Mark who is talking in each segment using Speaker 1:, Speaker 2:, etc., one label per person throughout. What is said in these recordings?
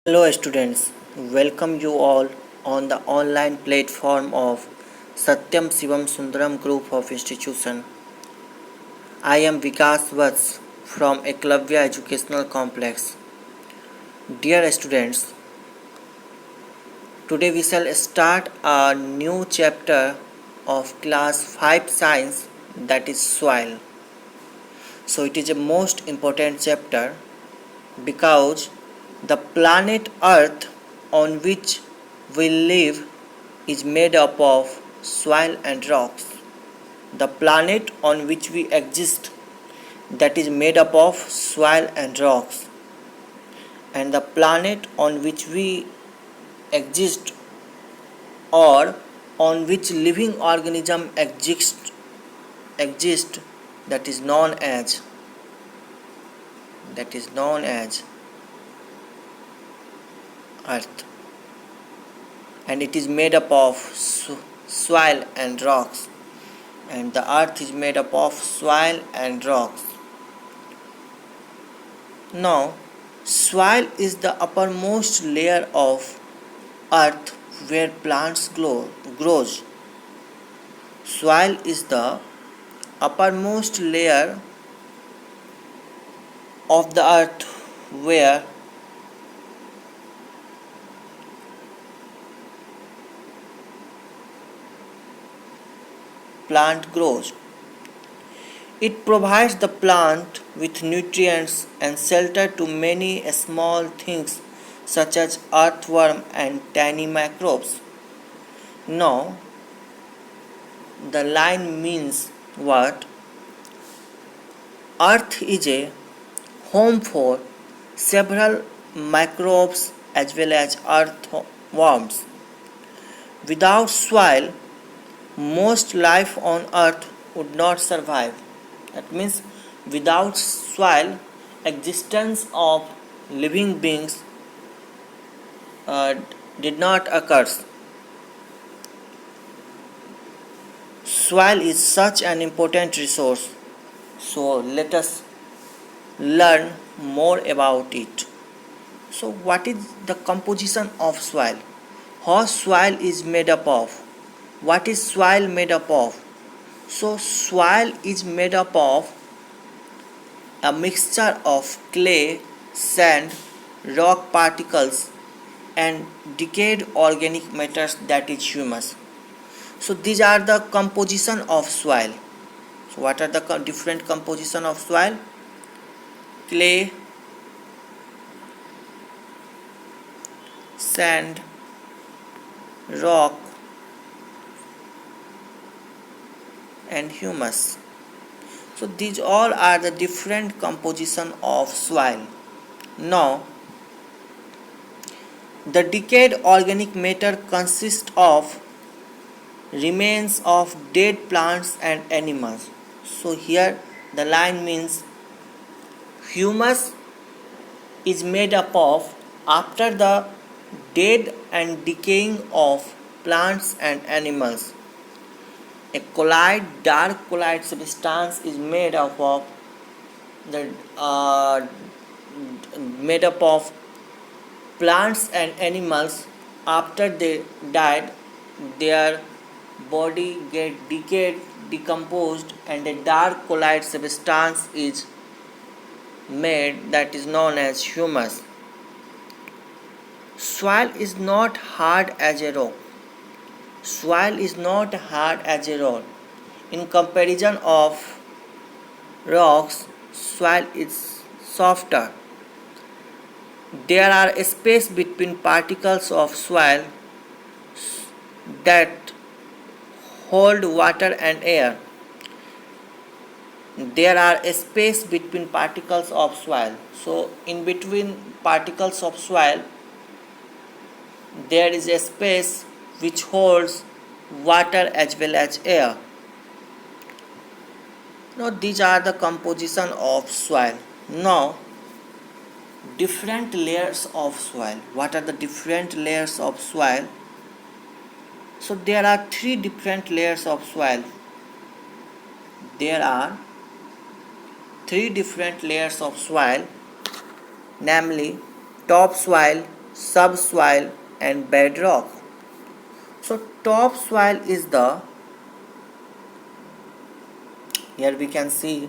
Speaker 1: Hello students, welcome you all on the online platform of Satyam Shivam Sundaram Group of Institution. I am Vikas Vats from Eklavya Educational Complex. Dear students, today we shall start a new chapter of class 5 science, that is soil. So it is a most important chapter because the planet Earth on which we live is made up of soil and rocks. The planet on which we exist, that is made up of soil and rocks. And the planet on which we exist, or on which living organism exist, that is known as Earth, and it is made up of soil and rocks, and the earth is made up of soil and rocks. Now, soil is the uppermost layer of earth where plants grows. Soil is the uppermost layer of the earth where plant grows. It provides the plant with nutrients and shelter to many small things such as earthworm and tiny microbes. Now, the line means what? Earth is a home for several microbes as well as earthworms. Without soil, most life on earth would not survive. That means without soil, existence of living beings did not occur. Soil is such an important resource, so let us learn more about it. So what is the composition of soil? How soil is made up of? What is soil made up of? So soil is made up of a mixture of clay, sand, rock particles and decayed organic matters, that is humus. So these are the composition of soil. So what are the different composition of soil? Clay, sand, rock and humus. So these all are the different composition of soil. Now, the decayed organic matter consists of remains of dead plants and animals. So here the line means humus is made up of after the dead and decaying of plants and animals. A dark colloid substance is made up of plants and animals. After they died, their body get decayed, decomposed, and a dark colloid substance is made, that is known as humus. Soil is not hard as a rock. Soil is not hard as a rock. In comparison of rocks, soil is softer. There are space between particles of soil that hold water and air. There are space between particles of soil. So in between particles of soil there is a space which holds water as well as air. Now these are the composition of soil. Now different layers of soil. What are the different layers of soil? So there are three different layers of soil. There are three different layers of soil, namely topsoil, subsoil and bedrock. So topsoil is the, here we can see,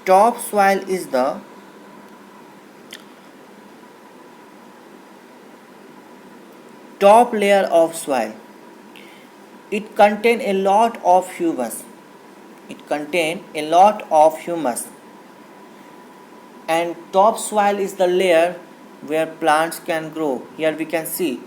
Speaker 1: topsoil is the top layer of soil. It contains a lot of humus. It contains a lot of humus. And topsoil is the layer where plants can grow. Here we can see.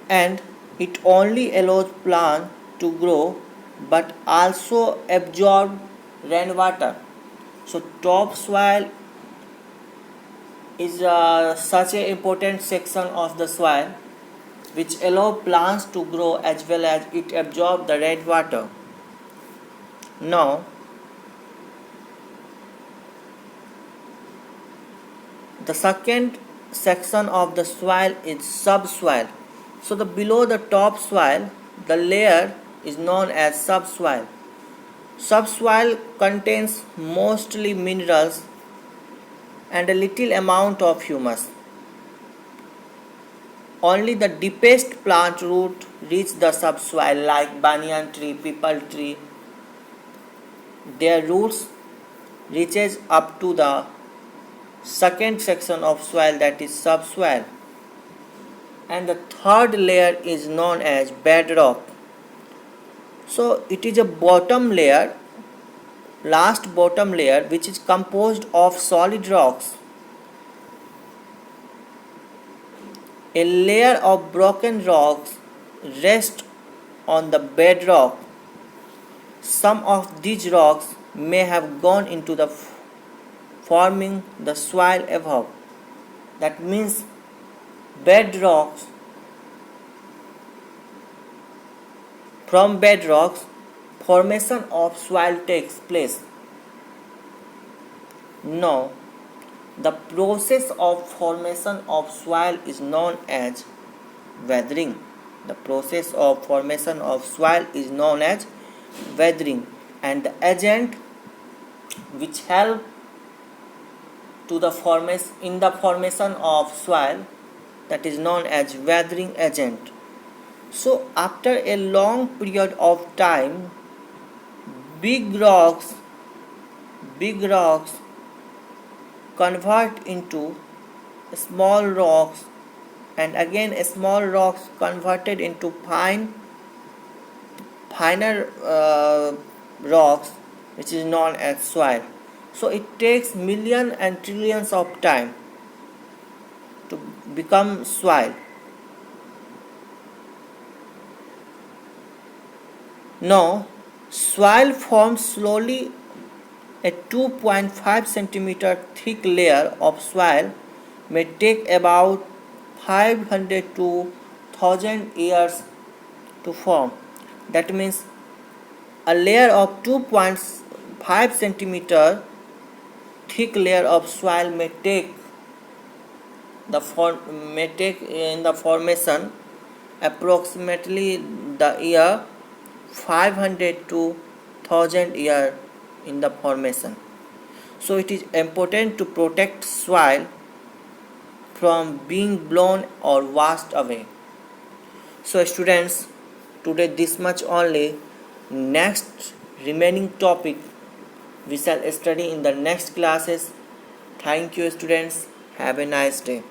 Speaker 1: And it only allows plant to grow but also absorb rainwater. So topsoil is such an important section of the soil which allow plants to grow as well as it absorb the rainwater. Now the second section of the soil is subsoil. So the below the topsoil, the layer is known as subsoil. Subsoil contains mostly minerals and a little amount of humus. Only the deepest plant root reach the subsoil, like banyan tree, peepal tree. Their roots reaches up to the second section of soil, that is subsoil. And the third layer is known as bedrock. So it is a bottom layer, last bottom layer, which is composed of solid rocks. A layer of broken rocks rests on the bedrock. Some of these rocks may have gone into the forming the soil above. That means bedrocks, from bedrocks formation of soil takes place. Now the process of formation of soil is known as weathering. The process of formation of soil is known as weathering, and the agent which help to the formation of soil, that is known as weathering agent. So after a long period of time, big rocks convert into small rocks, and again small rocks converted into finer rocks, which is known as soil. So it takes millions and trillions of time to become soil. Now soil forms slowly. A 2.5 centimeter thick layer of soil may take about 500 to 1000 years to form. That means a layer of 2.5 centimeter thick layer of soil may take in the formation approximately the year 500 to 1000 year in the formation. So it is important to protect soil from being blown or washed away. So students, today this much only. Next remaining topic we shall study in the next classes. Thank you students. Have a nice day.